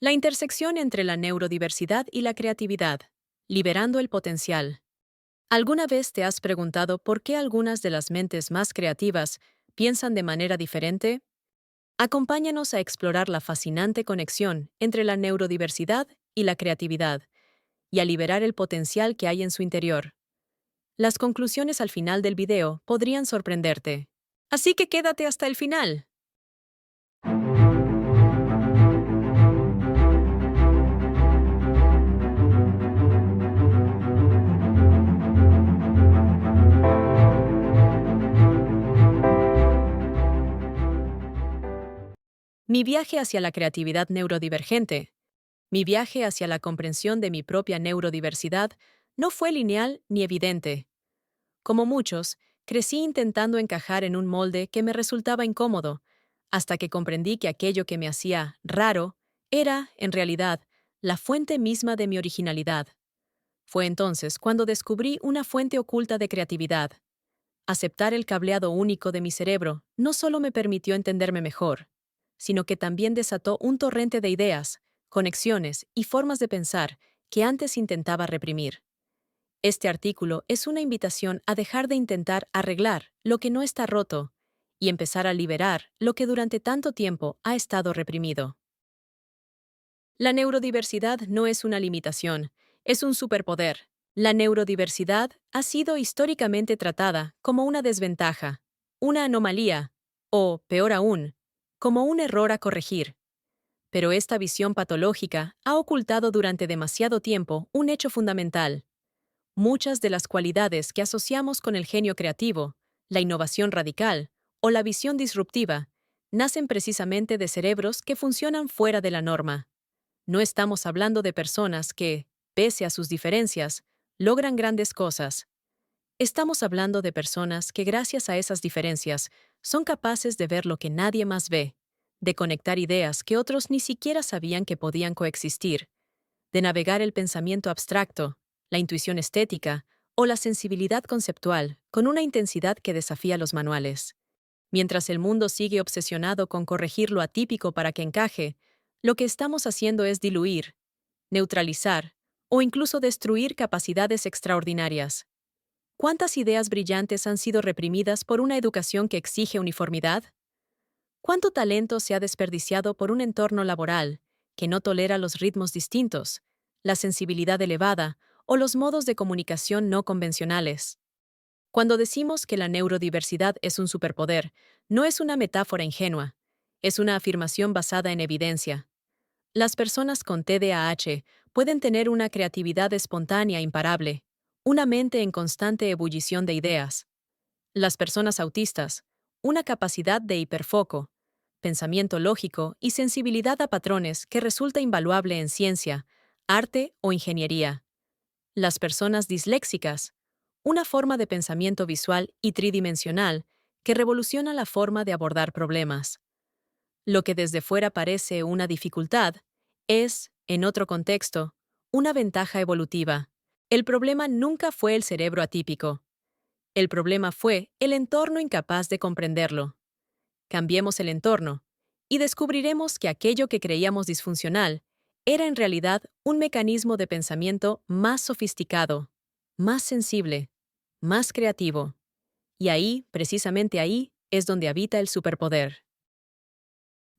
La intersección entre la neurodiversidad y la creatividad, liberando el potencial. ¿Alguna vez te has preguntado por qué algunas de las mentes más creativas piensan de manera diferente? Acompáñanos a explorar la fascinante conexión entre la neurodiversidad y la creatividad, y a liberar el potencial que hay en su interior. Las conclusiones al final del video podrían sorprenderte. Así que quédate hasta el final. Mi viaje hacia la creatividad neurodivergente. Mi viaje hacia la comprensión de mi propia neurodiversidad no fue lineal ni evidente. Como muchos, crecí intentando encajar en un molde que me resultaba incómodo, hasta que comprendí que aquello que me hacía raro era, en realidad, la fuente misma de mi originalidad. Fue entonces cuando descubrí una fuente oculta de creatividad. Aceptar el cableado único de mi cerebro no solo me permitió entenderme mejor, sino que también desató un torrente de ideas, conexiones y formas de pensar que antes intentaba reprimir. Este artículo es una invitación a dejar de intentar arreglar lo que no está roto y empezar a liberar lo que durante tanto tiempo ha estado reprimido. La neurodiversidad no es una limitación, es un superpoder. La neurodiversidad ha sido históricamente tratada como una desventaja, una anomalía o, peor aún, como un error a corregir. Pero esta visión patológica ha ocultado durante demasiado tiempo un hecho fundamental. Muchas de las cualidades que asociamos con el genio creativo, la innovación radical o la visión disruptiva, nacen precisamente de cerebros que funcionan fuera de la norma. No estamos hablando de personas que, pese a sus diferencias, logran grandes cosas. Estamos hablando de personas que, gracias a esas diferencias, son capaces de ver lo que nadie más ve, de conectar ideas que otros ni siquiera sabían que podían coexistir, de navegar el pensamiento abstracto, la intuición estética o la sensibilidad conceptual con una intensidad que desafía los manuales. Mientras el mundo sigue obsesionado con corregir lo atípico para que encaje, lo que estamos haciendo es diluir, neutralizar o incluso destruir capacidades extraordinarias. ¿Cuántas ideas brillantes han sido reprimidas por una educación que exige uniformidad? ¿Cuánto talento se ha desperdiciado por un entorno laboral que no tolera los ritmos distintos, la sensibilidad elevada o los modos de comunicación no convencionales? Cuando decimos que la neurodiversidad es un superpoder, no es una metáfora ingenua, es una afirmación basada en evidencia. Las personas con TDAH pueden tener una creatividad espontánea imparable, una mente en constante ebullición de ideas. Las personas autistas, una capacidad de hiperfoco, pensamiento lógico y sensibilidad a patrones que resulta invaluable en ciencia, arte o ingeniería. Las personas disléxicas, una forma de pensamiento visual y tridimensional que revoluciona la forma de abordar problemas. Lo que desde fuera parece una dificultad es, en otro contexto, una ventaja evolutiva. El problema nunca fue el cerebro atípico. El problema fue el entorno incapaz de comprenderlo. Cambiemos el entorno y descubriremos que aquello que creíamos disfuncional era en realidad un mecanismo de pensamiento más sofisticado, más sensible, más creativo. Y ahí, precisamente ahí, es donde habita el superpoder.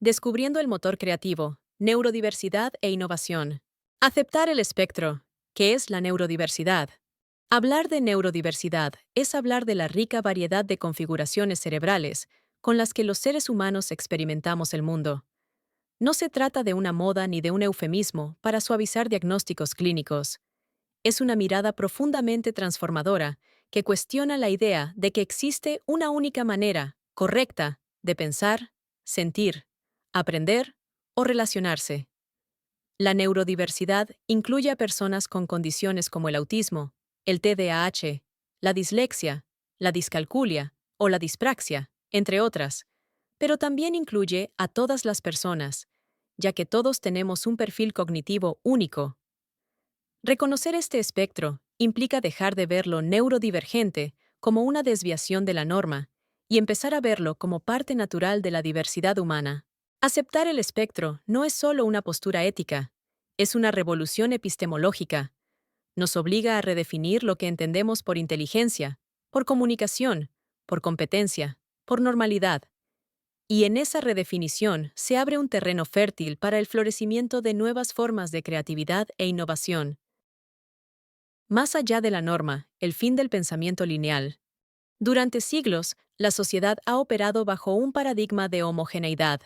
Descubriendo el motor creativo, neurodiversidad e innovación. Aceptar el espectro. ¿Qué es la neurodiversidad? Hablar de neurodiversidad es hablar de la rica variedad de configuraciones cerebrales con las que los seres humanos experimentamos el mundo. No se trata de una moda ni de un eufemismo para suavizar diagnósticos clínicos. Es una mirada profundamente transformadora que cuestiona la idea de que existe una única manera, correcta, de pensar, sentir, aprender o relacionarse. La neurodiversidad incluye a personas con condiciones como el autismo, el TDAH, la dislexia, la discalculia o la dispraxia, entre otras, pero también incluye a todas las personas, ya que todos tenemos un perfil cognitivo único. Reconocer este espectro implica dejar de ver lo neurodivergente como una desviación de la norma y empezar a verlo como parte natural de la diversidad humana. Aceptar el espectro no es solo una postura ética, es una revolución epistemológica. Nos obliga a redefinir lo que entendemos por inteligencia, por comunicación, por competencia, por normalidad. Y en esa redefinición se abre un terreno fértil para el florecimiento de nuevas formas de creatividad e innovación. Más allá de la norma, el fin del pensamiento lineal. Durante siglos, la sociedad ha operado bajo un paradigma de homogeneidad,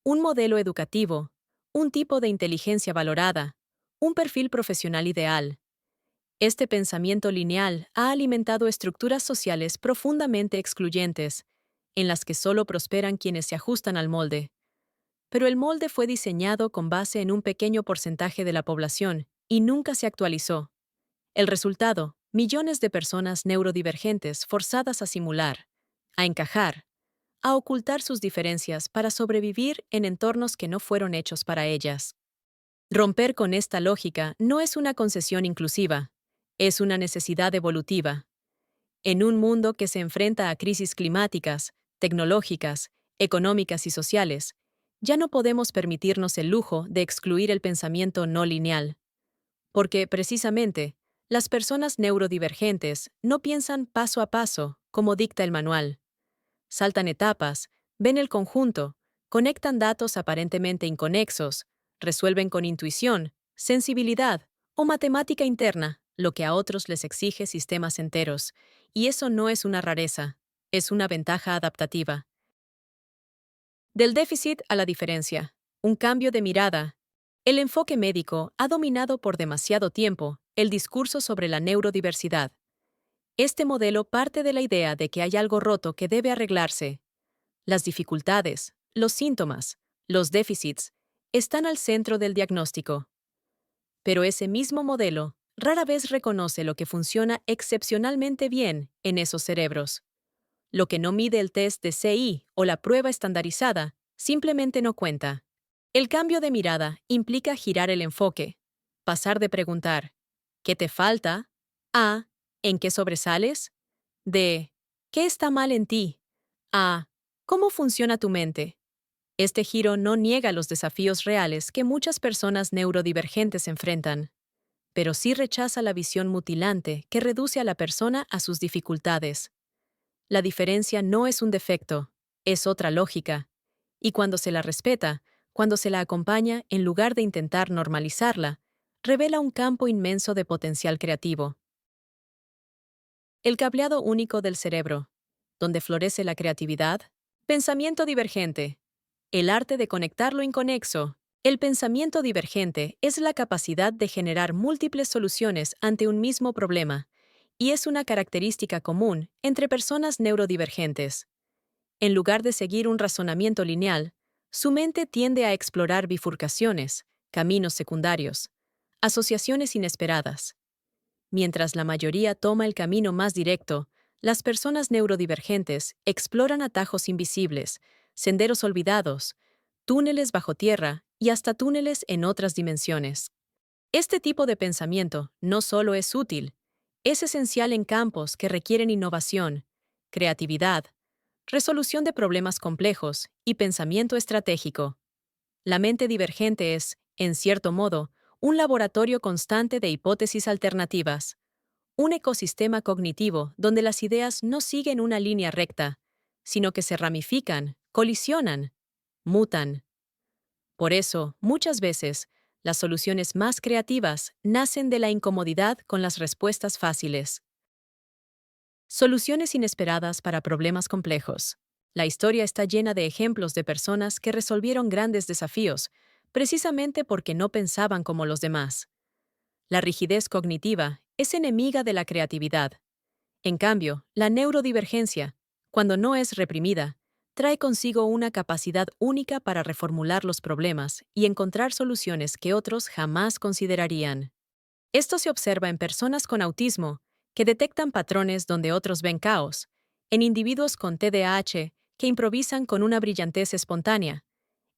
un modelo educativo, un tipo de inteligencia valorada, un perfil profesional ideal. Este pensamiento lineal ha alimentado estructuras sociales profundamente excluyentes, en las que solo prosperan quienes se ajustan al molde. Pero el molde fue diseñado con base en un pequeño porcentaje de la población y nunca se actualizó. El resultado, millones de personas neurodivergentes forzadas a simular, a encajar, a ocultar sus diferencias para sobrevivir en entornos que no fueron hechos para ellas. Romper con esta lógica no es una concesión inclusiva, es una necesidad evolutiva. En un mundo que se enfrenta a crisis climáticas, tecnológicas, económicas y sociales, ya no podemos permitirnos el lujo de excluir el pensamiento no lineal. Porque, precisamente, las personas neurodivergentes no piensan paso a paso, como dicta el manual. Saltan etapas, ven el conjunto, conectan datos aparentemente inconexos, resuelven con intuición, sensibilidad o matemática interna, lo que a otros les exige sistemas enteros. Y eso no es una rareza, es una ventaja adaptativa. Del déficit a la diferencia. Un cambio de mirada. El enfoque médico ha dominado por demasiado tiempo el discurso sobre la neurodiversidad. Este modelo parte de la idea de que hay algo roto que debe arreglarse. Las dificultades, los síntomas, los déficits, están al centro del diagnóstico. Pero ese mismo modelo rara vez reconoce lo que funciona excepcionalmente bien en esos cerebros. Lo que no mide el test de CI o la prueba estandarizada simplemente no cuenta. El cambio de mirada implica girar el enfoque, pasar de preguntar ¿qué te falta? A ¿en qué sobresales? De ¿qué está mal en ti? A ¿cómo funciona tu mente? Este giro no niega los desafíos reales que muchas personas neurodivergentes enfrentan, pero sí rechaza la visión mutilante que reduce a la persona a sus dificultades. La diferencia no es un defecto, es otra lógica, y cuando se la respeta, cuando se la acompaña en lugar de intentar normalizarla, revela un campo inmenso de potencial creativo. El cableado único del cerebro, donde florece la creatividad. Pensamiento divergente. El arte de conectar lo inconexo. El pensamiento divergente es la capacidad de generar múltiples soluciones ante un mismo problema, y es una característica común entre personas neurodivergentes. En lugar de seguir un razonamiento lineal, su mente tiende a explorar bifurcaciones, caminos secundarios, asociaciones inesperadas. Mientras la mayoría toma el camino más directo, las personas neurodivergentes exploran atajos invisibles, senderos olvidados, túneles bajo tierra y hasta túneles en otras dimensiones. Este tipo de pensamiento no solo es útil, es esencial en campos que requieren innovación, creatividad, resolución de problemas complejos y pensamiento estratégico. La mente divergente es, en cierto modo, un laboratorio constante de hipótesis alternativas, un ecosistema cognitivo donde las ideas no siguen una línea recta, sino que se ramifican, colisionan, mutan. Por eso, muchas veces, las soluciones más creativas nacen de la incomodidad con las respuestas fáciles. Soluciones inesperadas para problemas complejos. La historia está llena de ejemplos de personas que resolvieron grandes desafíos, precisamente porque no pensaban como los demás. La rigidez cognitiva es enemiga de la creatividad. En cambio, la neurodivergencia, cuando no es reprimida, trae consigo una capacidad única para reformular los problemas y encontrar soluciones que otros jamás considerarían. Esto se observa en personas con autismo, que detectan patrones donde otros ven caos, en individuos con TDAH, que improvisan con una brillantez espontánea,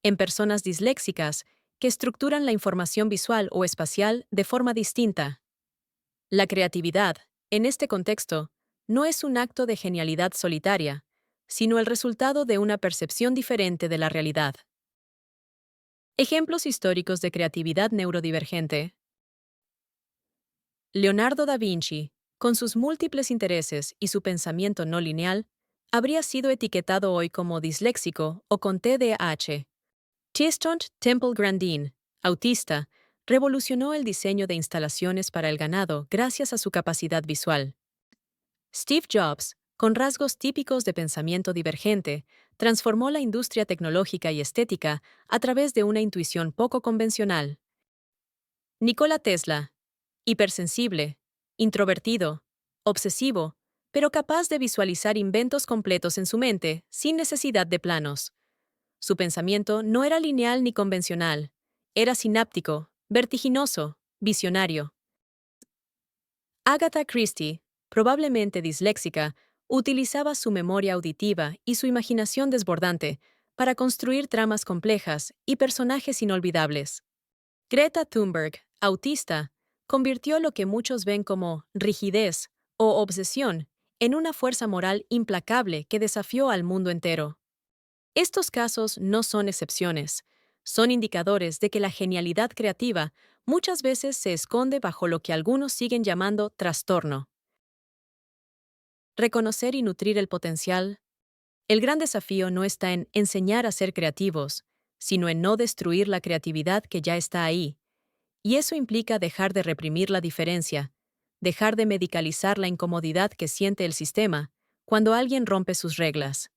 en personas disléxicas, que estructuran la información visual o espacial de forma distinta. La creatividad, en este contexto, no es un acto de genialidad solitaria, sino el resultado de una percepción diferente de la realidad. Ejemplos históricos de creatividad neurodivergente. Leonardo da Vinci, con sus múltiples intereses y su pensamiento no lineal, habría sido etiquetado hoy como disléxico o con TDAH. Tristan Temple Grandin, autista, revolucionó el diseño de instalaciones para el ganado gracias a su capacidad visual. Steve Jobs, con rasgos típicos de pensamiento divergente, transformó la industria tecnológica y estética a través de una intuición poco convencional. Nikola Tesla, hipersensible, introvertido, obsesivo, pero capaz de visualizar inventos completos en su mente sin necesidad de planos. Su pensamiento no era lineal ni convencional, era sináptico, vertiginoso, visionario. Agatha Christie, probablemente disléxica, utilizaba su memoria auditiva y su imaginación desbordante para construir tramas complejas y personajes inolvidables. Greta Thunberg, autista, convirtió lo que muchos ven como rigidez o obsesión en una fuerza moral implacable que desafió al mundo entero. Estos casos no son excepciones, son indicadores de que la genialidad creativa muchas veces se esconde bajo lo que algunos siguen llamando trastorno. Reconocer y nutrir el potencial. El gran desafío no está en enseñar a ser creativos, sino en no destruir la creatividad que ya está ahí. Y eso implica dejar de reprimir la diferencia, dejar de medicalizar la incomodidad que siente el sistema cuando alguien rompe sus reglas.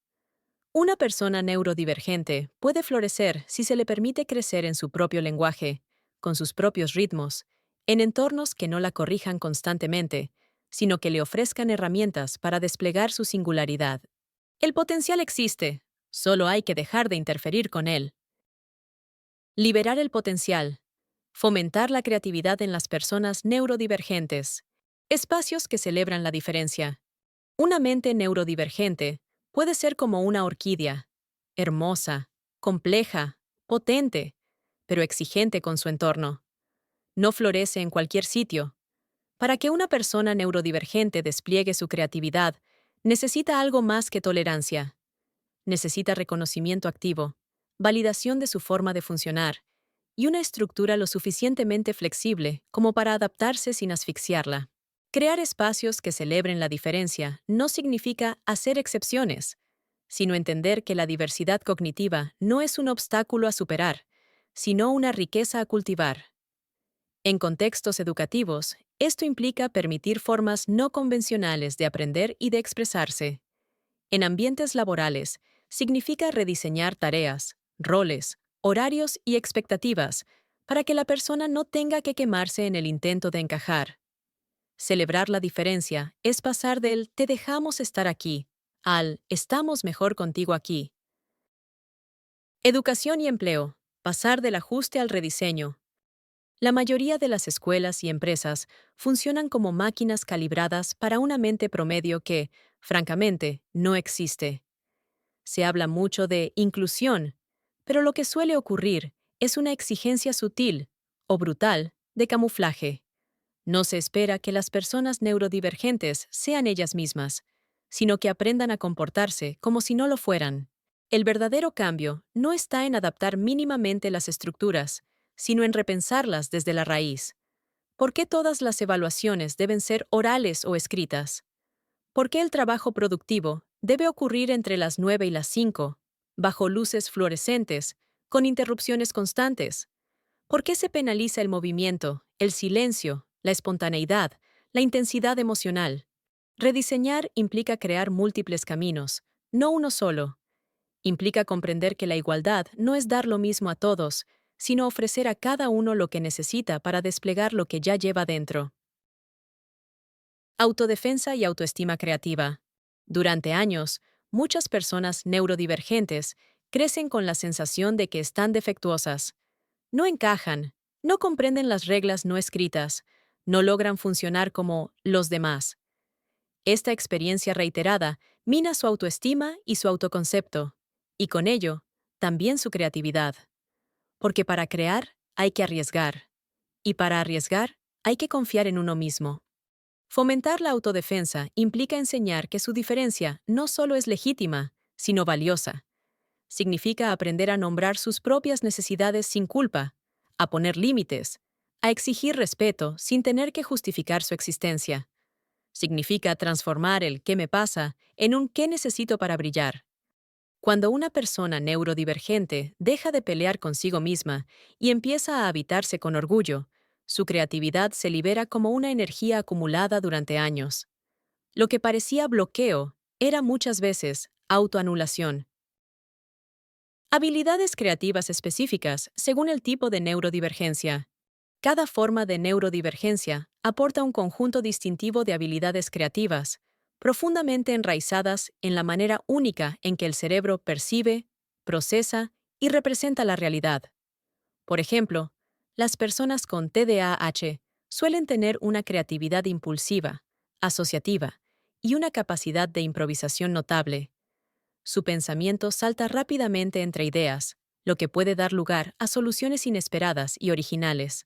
Una persona neurodivergente puede florecer si se le permite crecer en su propio lenguaje, con sus propios ritmos, en entornos que no la corrijan constantemente, sino que le ofrezcan herramientas para desplegar su singularidad. El potencial existe, solo hay que dejar de interferir con él. Liberar el potencial. Fomentar la creatividad en las personas neurodivergentes. Espacios que celebran la diferencia. Una mente neurodivergente puede ser como una orquídea, hermosa, compleja, potente, pero exigente con su entorno. No florece en cualquier sitio. Para que una persona neurodivergente despliegue su creatividad, necesita algo más que tolerancia. Necesita reconocimiento activo, validación de su forma de funcionar y una estructura lo suficientemente flexible como para adaptarse sin asfixiarla. Crear espacios que celebren la diferencia no significa hacer excepciones, sino entender que la diversidad cognitiva no es un obstáculo a superar, sino una riqueza a cultivar. En contextos educativos, esto implica permitir formas no convencionales de aprender y de expresarse. En ambientes laborales, significa rediseñar tareas, roles, horarios y expectativas para que la persona no tenga que quemarse en el intento de encajar. Celebrar la diferencia es pasar del "te dejamos estar aquí" al "estamos mejor contigo aquí". Educación y empleo. Pasar del ajuste al rediseño. La mayoría de las escuelas y empresas funcionan como máquinas calibradas para una mente promedio que, francamente, no existe. Se habla mucho de inclusión, pero lo que suele ocurrir es una exigencia sutil o brutal de camuflaje. No se espera que las personas neurodivergentes sean ellas mismas, sino que aprendan a comportarse como si no lo fueran. El verdadero cambio no está en adaptar mínimamente las estructuras, sino en repensarlas desde la raíz. ¿Por qué todas las evaluaciones deben ser orales o escritas? ¿Por qué el trabajo productivo debe ocurrir entre las 9 y las 5, bajo luces fluorescentes, con interrupciones constantes? ¿Por qué se penaliza el movimiento, el silencio, la espontaneidad, la intensidad emocional? Rediseñar implica crear múltiples caminos, no uno solo. Implica comprender que la igualdad no es dar lo mismo a todos, sino ofrecer a cada uno lo que necesita para desplegar lo que ya lleva dentro. Autodefensa y autoestima creativa. Durante años, muchas personas neurodivergentes crecen con la sensación de que están defectuosas. No encajan, no comprenden las reglas no escritas, no logran funcionar como los demás. Esta experiencia reiterada mina su autoestima y su autoconcepto, y con ello, también su creatividad. Porque para crear hay que arriesgar, y para arriesgar hay que confiar en uno mismo. Fomentar la autodefensa implica enseñar que su diferencia no solo es legítima, sino valiosa. Significa aprender a nombrar sus propias necesidades sin culpa, a poner límites, a exigir respeto sin tener que justificar su existencia. Significa transformar el ¿qué me pasa? En un ¿qué necesito para brillar? Cuando una persona neurodivergente deja de pelear consigo misma y empieza a habitarse con orgullo, su creatividad se libera como una energía acumulada durante años. Lo que parecía bloqueo era muchas veces autoanulación. Habilidades creativas específicas según el tipo de neurodivergencia. Cada forma de neurodivergencia aporta un conjunto distintivo de habilidades creativas, profundamente enraizadas en la manera única en que el cerebro percibe, procesa y representa la realidad. Por ejemplo, las personas con TDAH suelen tener una creatividad impulsiva, asociativa y una capacidad de improvisación notable. Su pensamiento salta rápidamente entre ideas, lo que puede dar lugar a soluciones inesperadas y originales.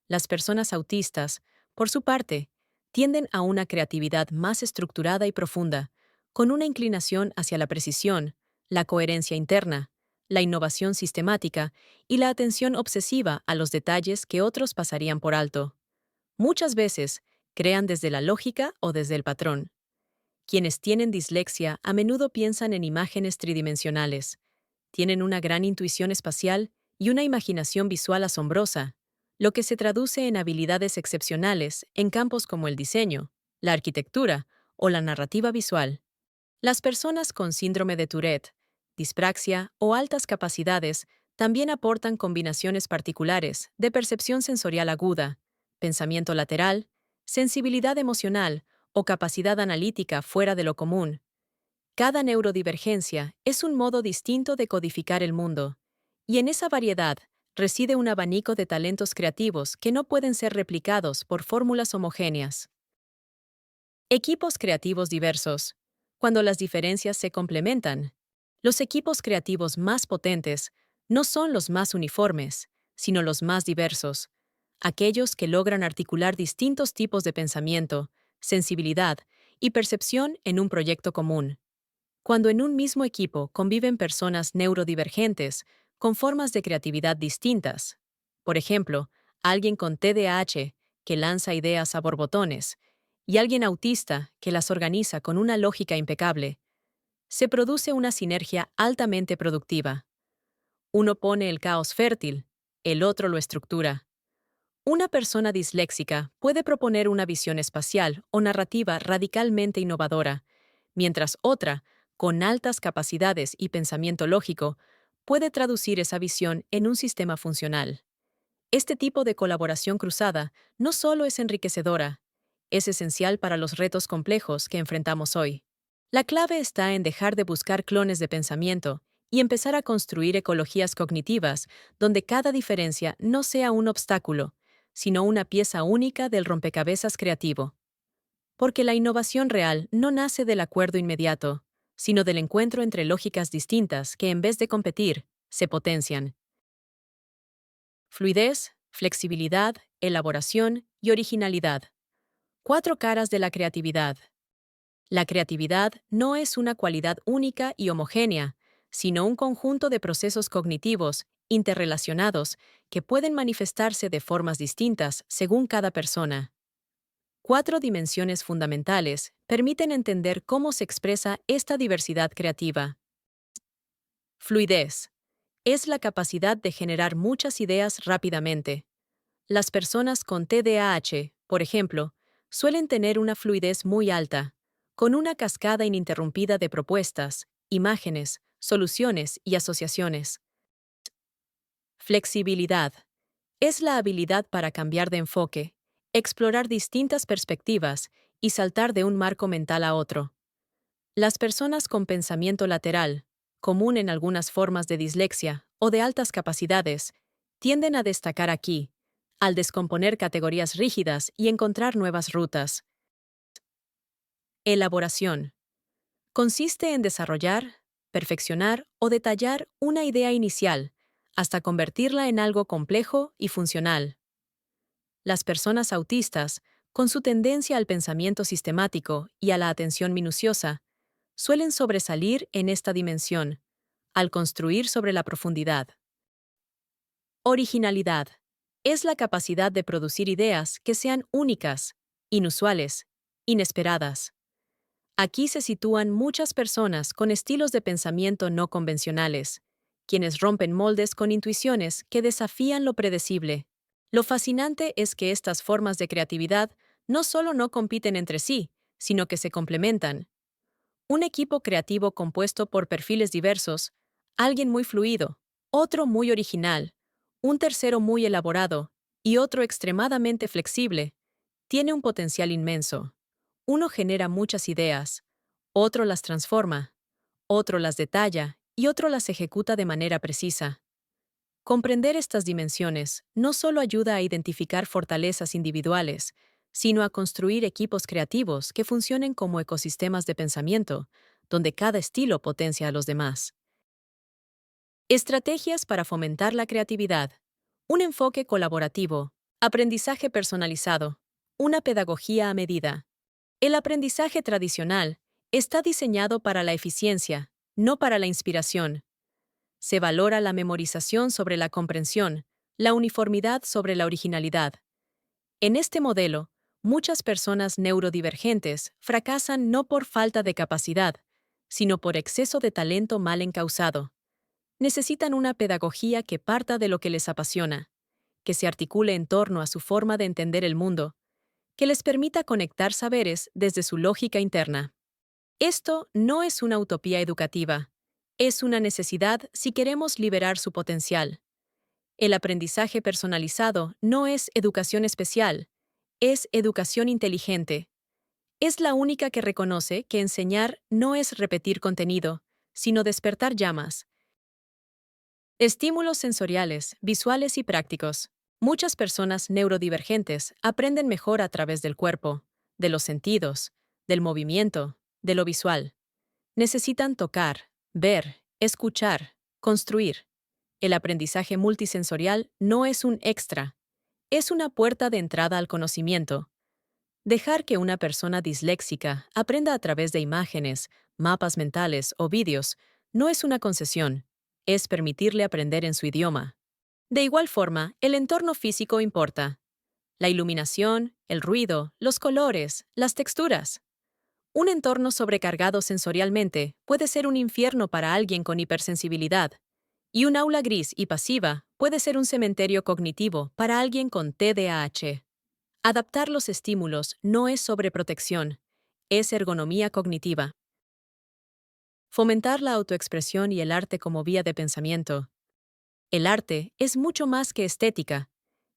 Las personas autistas, por su parte, tienden a una creatividad más estructurada y profunda, con una inclinación hacia la precisión, la coherencia interna, la innovación sistemática y la atención obsesiva a los detalles que otros pasarían por alto. Muchas veces, crean desde la lógica o desde el patrón. Quienes tienen dislexia a menudo piensan en imágenes tridimensionales, tienen una gran intuición espacial y una imaginación visual asombrosa, lo que se traduce en habilidades excepcionales en campos como el diseño, la arquitectura o la narrativa visual. Las personas con síndrome de Tourette, dispraxia o altas capacidades también aportan combinaciones particulares de percepción sensorial aguda, pensamiento lateral, sensibilidad emocional o capacidad analítica fuera de lo común. Cada neurodivergencia es un modo distinto de codificar el mundo, y en esa variedad reside un abanico de talentos creativos que no pueden ser replicados por fórmulas homogéneas. Equipos creativos diversos. Cuando las diferencias se complementan, los equipos creativos más potentes no son los más uniformes, sino los más diversos, aquellos que logran articular distintos tipos de pensamiento, sensibilidad y percepción en un proyecto común. Cuando en un mismo equipo conviven personas neurodivergentes con formas de creatividad distintas, por ejemplo, alguien con TDAH que lanza ideas a borbotones y alguien autista que las organiza con una lógica impecable, se produce una sinergia altamente productiva. Uno pone el caos fértil, el otro lo estructura. Una persona disléxica puede proponer una visión espacial o narrativa radicalmente innovadora, mientras otra, con altas capacidades y pensamiento lógico, puede traducir esa visión en un sistema funcional. Este tipo de colaboración cruzada no solo es enriquecedora, es esencial para los retos complejos que enfrentamos hoy. La clave está en dejar de buscar clones de pensamiento y empezar a construir ecologías cognitivas donde cada diferencia no sea un obstáculo, sino una pieza única del rompecabezas creativo. Porque la innovación real no nace del acuerdo inmediato, sino del encuentro entre lógicas distintas que, en vez de competir, se potencian. Fluidez, flexibilidad, elaboración y originalidad. Cuatro caras de la creatividad. La creatividad no es una cualidad única y homogénea, sino un conjunto de procesos cognitivos interrelacionados que pueden manifestarse de formas distintas según cada persona. Cuatro dimensiones fundamentales permiten entender cómo se expresa esta diversidad creativa. Fluidez. Es la capacidad de generar muchas ideas rápidamente. Las personas con TDAH, por ejemplo, suelen tener una fluidez muy alta, con una cascada ininterrumpida de propuestas, imágenes, soluciones y asociaciones. Flexibilidad. Es la habilidad para cambiar de enfoque, explorar distintas perspectivas y saltar de un marco mental a otro. Las personas con pensamiento lateral, común en algunas formas de dislexia o de altas capacidades, tienden a destacar aquí, al descomponer categorías rígidas y encontrar nuevas rutas. Elaboración. Consiste en desarrollar, perfeccionar o detallar una idea inicial hasta convertirla en algo complejo y funcional. Las personas autistas, con su tendencia al pensamiento sistemático y a la atención minuciosa, suelen sobresalir en esta dimensión, al construir sobre la profundidad. Originalidad es la capacidad de producir ideas que sean únicas, inusuales, inesperadas. Aquí se sitúan muchas personas con estilos de pensamiento no convencionales, quienes rompen moldes con intuiciones que desafían lo predecible. Lo fascinante es que estas formas de creatividad no solo no compiten entre sí, sino que se complementan. Un equipo creativo compuesto por perfiles diversos, alguien muy fluido, otro muy original, un tercero muy elaborado y otro extremadamente flexible, tiene un potencial inmenso. Uno genera muchas ideas, otro las transforma, otro las detalla y otro las ejecuta de manera precisa. Comprender estas dimensiones no solo ayuda a identificar fortalezas individuales, sino a construir equipos creativos que funcionen como ecosistemas de pensamiento, donde cada estilo potencia a los demás. Estrategias para fomentar la creatividad. Un enfoque colaborativo. Aprendizaje personalizado. Una pedagogía a medida. El aprendizaje tradicional está diseñado para la eficiencia, no para la inspiración. Se valora la memorización sobre la comprensión, la uniformidad sobre la originalidad. En este modelo, muchas personas neurodivergentes fracasan no por falta de capacidad, sino por exceso de talento mal encausado. Necesitan una pedagogía que parta de lo que les apasiona, que se articule en torno a su forma de entender el mundo, que les permita conectar saberes desde su lógica interna. Esto no es una utopía educativa, es una necesidad si queremos liberar su potencial. El aprendizaje personalizado no es educación especial, es educación inteligente. Es la única que reconoce que enseñar no es repetir contenido, sino despertar llamas. Estímulos sensoriales, visuales y prácticos. Muchas personas neurodivergentes aprenden mejor a través del cuerpo, de los sentidos, del movimiento, de lo visual. Necesitan tocar, ver, escuchar, construir. El aprendizaje multisensorial no es un extra, es una puerta de entrada al conocimiento. Dejar que una persona disléxica aprenda a través de imágenes, mapas mentales o vídeos no es una concesión, es permitirle aprender en su idioma. De igual forma, el entorno físico importa. La iluminación, el ruido, los colores, las texturas. Un entorno sobrecargado sensorialmente puede ser un infierno para alguien con hipersensibilidad, y un aula gris y pasiva puede ser un cementerio cognitivo para alguien con TDAH. Adaptar los estímulos no es sobreprotección, es ergonomía cognitiva. Fomentar la autoexpresión y el arte como vía de pensamiento. El arte es mucho más que estética,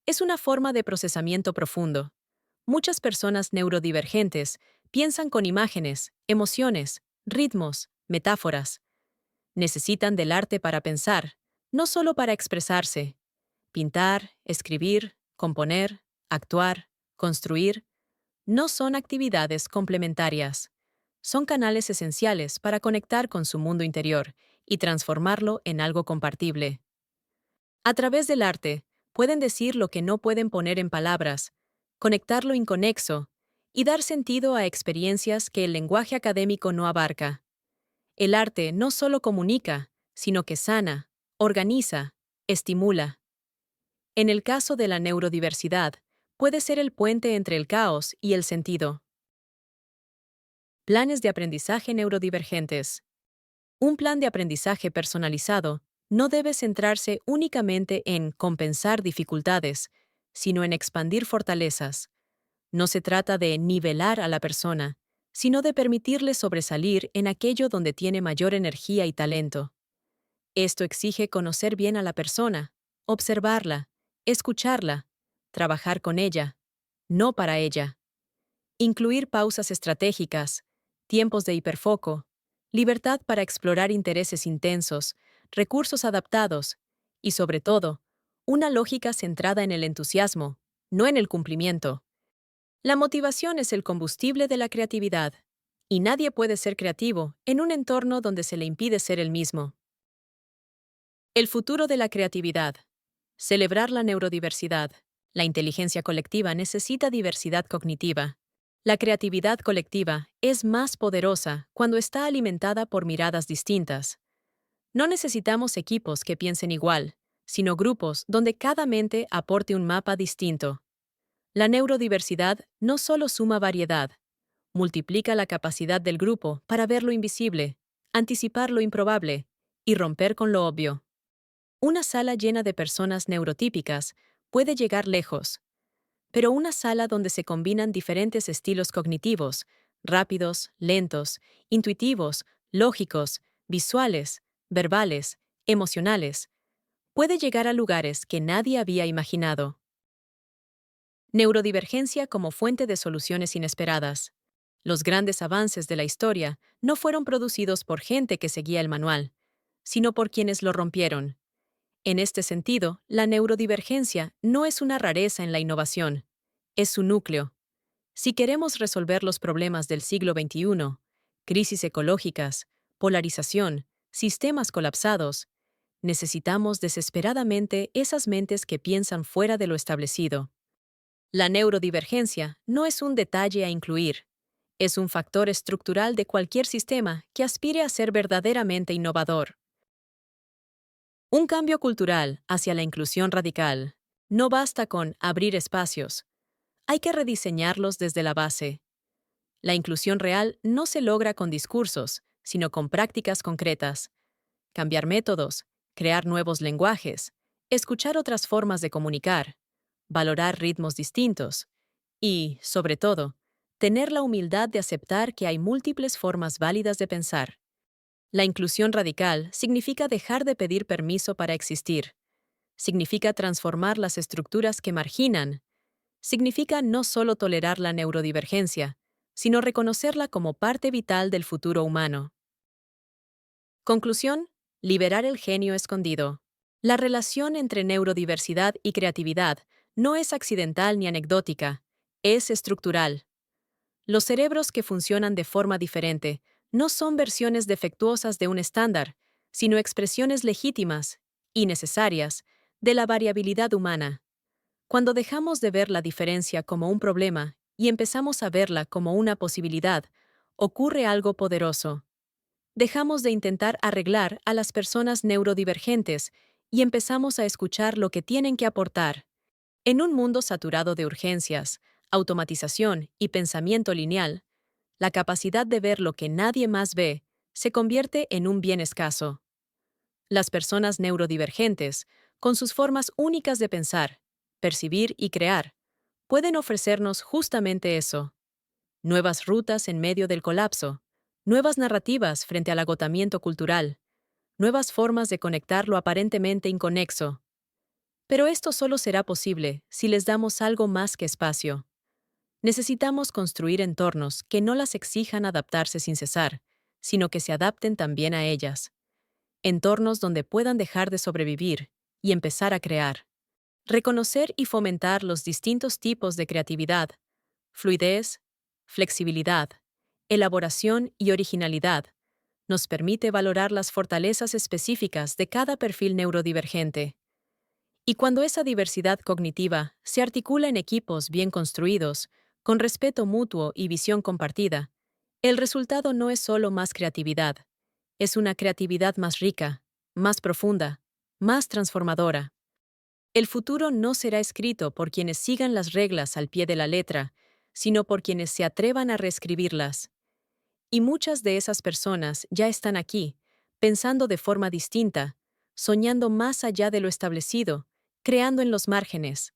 es una forma de procesamiento profundo. Muchas personas neurodivergentes piensan con imágenes, emociones, ritmos, metáforas. Necesitan del arte para pensar, no solo para expresarse. Pintar, escribir, componer, actuar, construir, no son actividades complementarias. Son canales esenciales para conectar con su mundo interior y transformarlo en algo compartible. A través del arte, pueden decir lo que no pueden poner en palabras, conectar lo inconexo y dar sentido a experiencias que el lenguaje académico no abarca. El arte no solo comunica, sino que sana, organiza, estimula. En el caso de la neurodiversidad, puede ser el puente entre el caos y el sentido. Planes de aprendizaje neurodivergentes. Un plan de aprendizaje personalizado no debe centrarse únicamente en compensar dificultades, sino en expandir fortalezas. No se trata de nivelar a la persona, sino de permitirle sobresalir en aquello donde tiene mayor energía y talento. Esto exige conocer bien a la persona, observarla, escucharla, trabajar con ella, no para ella. Incluir pausas estratégicas, tiempos de hiperfoco, libertad para explorar intereses intensos, recursos adaptados y, sobre todo, una lógica centrada en el entusiasmo, no en el cumplimiento. La motivación es el combustible de la creatividad, y nadie puede ser creativo en un entorno donde se le impide ser el mismo. El futuro de la creatividad. Celebrar la neurodiversidad. La inteligencia colectiva necesita diversidad cognitiva. La creatividad colectiva es más poderosa cuando está alimentada por miradas distintas. No necesitamos equipos que piensen igual, sino grupos donde cada mente aporte un mapa distinto. La neurodiversidad no solo suma variedad, multiplica la capacidad del grupo para ver lo invisible, anticipar lo improbable y romper con lo obvio. Una sala llena de personas neurotípicas puede llegar lejos, pero una sala donde se combinan diferentes estilos cognitivos, rápidos, lentos, intuitivos, lógicos, visuales, verbales, emocionales, puede llegar a lugares que nadie había imaginado. Neurodivergencia como fuente de soluciones inesperadas. Los grandes avances de la historia no fueron producidos por gente que seguía el manual, sino por quienes lo rompieron. En este sentido, la neurodivergencia no es una rareza en la innovación, es su núcleo. Si queremos resolver los problemas del siglo XXI, crisis ecológicas, polarización, sistemas colapsados, necesitamos desesperadamente esas mentes que piensan fuera de lo establecido. La neurodivergencia no es un detalle a incluir, es un factor estructural de cualquier sistema que aspire a ser verdaderamente innovador. Un cambio cultural hacia la inclusión radical. No basta con abrir espacios, hay que rediseñarlos desde la base. La inclusión real no se logra con discursos, sino con prácticas concretas. Cambiar métodos, crear nuevos lenguajes, escuchar otras formas de comunicar, valorar ritmos distintos y, sobre todo, tener la humildad de aceptar que hay múltiples formas válidas de pensar. La inclusión radical significa dejar de pedir permiso para existir. Significa transformar las estructuras que marginan. Significa no solo tolerar la neurodivergencia, sino reconocerla como parte vital del futuro humano. Conclusión: liberar el genio escondido. La relación entre neurodiversidad y creatividad no es accidental ni anecdótica, es estructural. Los cerebros que funcionan de forma diferente no son versiones defectuosas de un estándar, sino expresiones legítimas y necesarias de la variabilidad humana. Cuando dejamos de ver la diferencia como un problema y empezamos a verla como una posibilidad, ocurre algo poderoso. Dejamos de intentar arreglar a las personas neurodivergentes y empezamos a escuchar lo que tienen que aportar. En un mundo saturado de urgencias, automatización y pensamiento lineal, la capacidad de ver lo que nadie más ve se convierte en un bien escaso. Las personas neurodivergentes, con sus formas únicas de pensar, percibir y crear, pueden ofrecernos justamente eso: nuevas rutas en medio del colapso, nuevas narrativas frente al agotamiento cultural, nuevas formas de conectar lo aparentemente inconexo. Pero esto solo será posible si les damos algo más que espacio. Necesitamos construir entornos que no las exijan adaptarse sin cesar, sino que se adapten también a ellas. Entornos donde puedan dejar de sobrevivir y empezar a crear. Reconocer y fomentar los distintos tipos de creatividad, fluidez, flexibilidad, elaboración y originalidad, nos permite valorar las fortalezas específicas de cada perfil neurodivergente. Y cuando esa diversidad cognitiva se articula en equipos bien construidos, con respeto mutuo y visión compartida, el resultado no es solo más creatividad, es una creatividad más rica, más profunda, más transformadora. El futuro no será escrito por quienes sigan las reglas al pie de la letra, sino por quienes se atrevan a reescribirlas. Y muchas de esas personas ya están aquí, pensando de forma distinta, soñando más allá de lo establecido, creando en los márgenes.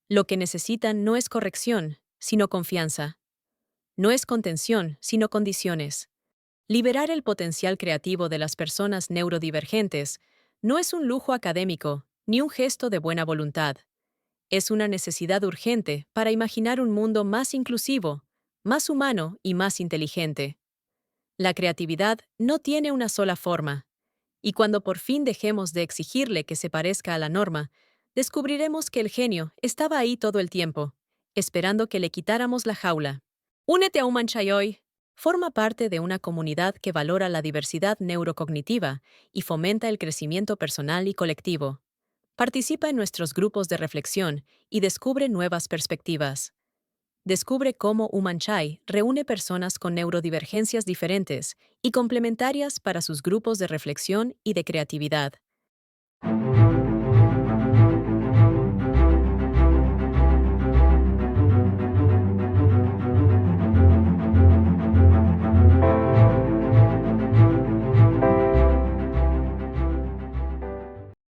Lo que necesitan no es corrección, sino confianza. No es contención, sino condiciones. Liberar el potencial creativo de las personas neurodivergentes no es un lujo académico ni un gesto de buena voluntad. Es una necesidad urgente para imaginar un mundo más inclusivo, más humano y más inteligente. La creatividad no tiene una sola forma, y cuando por fin dejemos de exigirle que se parezca a la norma, descubriremos que el genio estaba ahí todo el tiempo, esperando que le quitáramos la jaula. Únete a Umanchai hoy. Forma parte de una comunidad que valora la diversidad neurocognitiva y fomenta el crecimiento personal y colectivo. Participa en nuestros grupos de reflexión y descubre nuevas perspectivas. Descubre cómo Umanchai reúne personas con neurodivergencias diferentes y complementarias para sus grupos de reflexión y de creatividad.